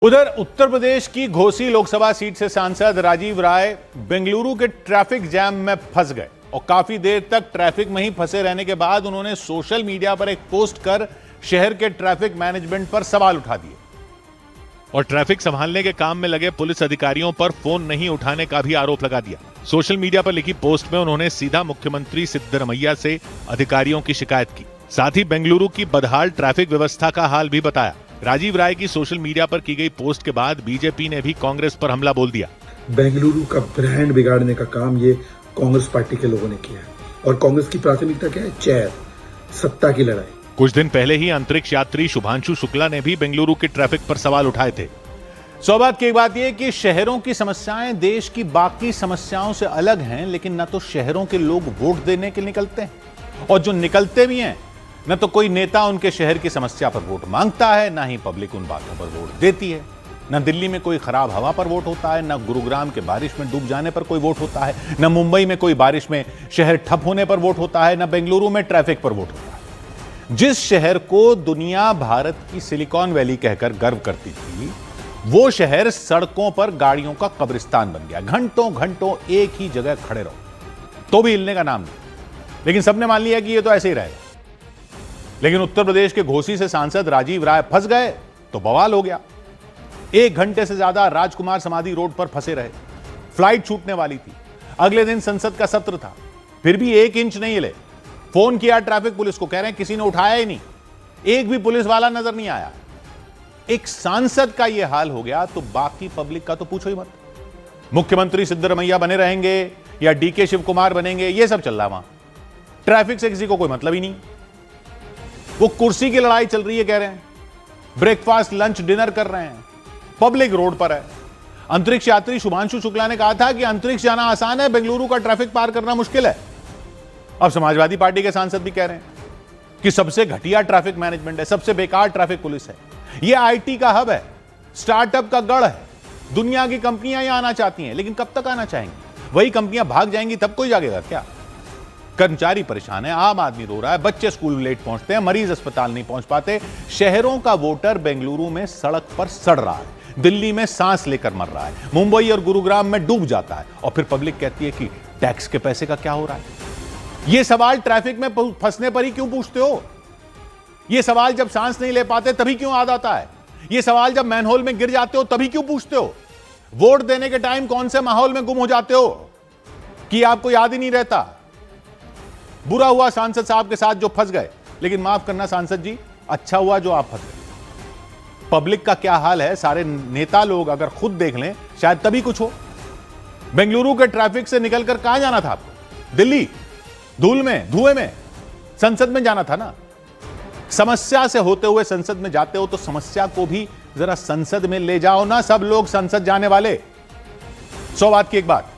उधर उत्तर प्रदेश की घोसी लोकसभा सीट से सांसद राजीव राय बेंगलुरु के ट्रैफिक जैम में फंस गए और काफी देर तक ट्रैफिक में ही फंसे रहने के बाद उन्होंने सोशल मीडिया पर एक पोस्ट कर शहर के ट्रैफिक मैनेजमेंट पर सवाल उठा दिए और ट्रैफिक संभालने के काम में लगे पुलिस अधिकारियों पर फोन नहीं उठाने का भी आरोप लगा दिया। सोशल मीडिया पर लिखी पोस्ट में उन्होंने सीधा मुख्यमंत्री सिद्धरमैया से अधिकारियों की शिकायत की। साथ ही बेंगलुरु की बदहाल ट्रैफिक व्यवस्था का हाल भी बताया। राजीव राय की सोशल मीडिया पर की गई पोस्ट के बाद बीजेपी ने भी कांग्रेस पर हमला बोल दिया। बेंगलुरु का ब्रांड बिगाड़ने का काम ये कांग्रेस पार्टी के लोगों ने किया है और कांग्रेस की प्राथमिकता क्या है? चेयर, सत्ता की लड़ाई। कुछ दिन पहले ही अंतरिक्ष यात्री शुभांशु शुक्ला ने भी बेंगलुरु के ट्रैफिक पर सवाल उठाए थे। सौभाग्य की बात यह कि शहरों की समस्याएं देश की बाकी समस्याओं से अलग हैं, लेकिन न तो शहरों के लोग वोट देने के निकलते हैं और जो निकलते भी हैं न तो कोई नेता उनके शहर की समस्या पर वोट मांगता है, ना ही पब्लिक उन बातों पर वोट देती है। न दिल्ली में कोई खराब हवा पर वोट होता है, न गुरुग्राम के बारिश में डूब जाने पर कोई वोट होता है, न मुंबई में कोई बारिश में शहर ठप होने पर वोट होता है, न बेंगलुरु में ट्रैफिक पर वोट होता है। जिस शहर को दुनिया भारत की सिलिकॉन वैली कहकर गर्व करती थी, वो शहर सड़कों पर गाड़ियों का कब्रिस्तान बन गया। घंटों घंटों एक ही जगह खड़े रहो तो भी हिलने का नाम नहीं। लेकिन सबने मान लिया कि ये तो ऐसे ही रहेगा। लेकिन उत्तर प्रदेश के घोसी से सांसद राजीव राय फंस गए तो बवाल हो गया। 1 घंटे से ज्यादा राजकुमार समाधि रोड पर फंसे रहे। फ्लाइट छूटने वाली थी, अगले दिन संसद का सत्र था, फिर भी 1 इंच नहीं हिले। फोन किया ट्रैफिक पुलिस को, कह रहे हैं किसी ने उठाया ही नहीं, एक भी पुलिस वाला नजर नहीं आया। एक सांसद का यह हाल हो गया तो बाकी पब्लिक का तो पूछो ही मत। मुख्यमंत्री सिद्धरमैया बने रहेंगे या डीके शिव कुमार बनेंगे, यह सब चल रहा वहां। ट्रैफिक से किसी को कोई मतलब ही नहीं। वो कुर्सी की लड़ाई चल रही है, कह रहे हैं ब्रेकफास्ट लंच डिनर कर रहे हैं, पब्लिक रोड पर है। अंतरिक्ष यात्री शुभांशु शुक्ला ने कहा था कि अंतरिक्ष जाना आसान है, बेंगलुरु का ट्रैफिक पार करना मुश्किल है। अब समाजवादी पार्टी के सांसद भी कह रहे हैं कि सबसे घटिया ट्रैफिक मैनेजमेंट है, सबसे बेकार ट्रैफिक पुलिस है। यह आईटी का हब है, स्टार्टअप का गढ़ है। दुनिया की कंपनियां यहां आना चाहती हैं, लेकिन कब तक आना चाहेंगी? वही कंपनियां भाग जाएंगी तब कोई जागेगा क्या? कर्मचारी परेशान है, आम आदमी रो रहा है, बच्चे स्कूल लेट पहुंचते हैं, मरीज अस्पताल नहीं पहुंच पाते। शहरों का वोटर बेंगलुरु में सड़क पर सड़ रहा है, दिल्ली में सांस लेकर मर रहा है, मुंबई और गुरुग्राम में डूब जाता है, और फिर पब्लिक कहती है कि टैक्स के पैसे का क्या हो रहा है। यह सवाल ट्रैफिक में फंसने पर ही क्यों पूछते हो? यह सवाल जब सांस नहीं ले पाते तभी क्यों याद आता है? यह सवाल जब मैनहोल में गिर जाते हो तभी क्यों पूछते हो? वोट देने के टाइम कौन से माहौल में गुम हो जाते हो कि आपको याद ही नहीं रहता? बुरा हुआ सांसद साहब के साथ जो फंस गए, लेकिन माफ करना सांसद जी, अच्छा हुआ जो आप फंस गए। पब्लिक का क्या हाल है, सारे नेता लोग अगर खुद देख लें शायद तभी कुछ हो। बेंगलुरु के ट्रैफिक से निकलकर कहां जाना था आपको? दिल्ली, धूल में, धुएं में, संसद में जाना था ना। समस्या से होते हुए संसद में जाते हो तो समस्या को भी जरा संसद में ले जाओ ना। सब लोग संसद जाने वाले। 100 बात की एक बात,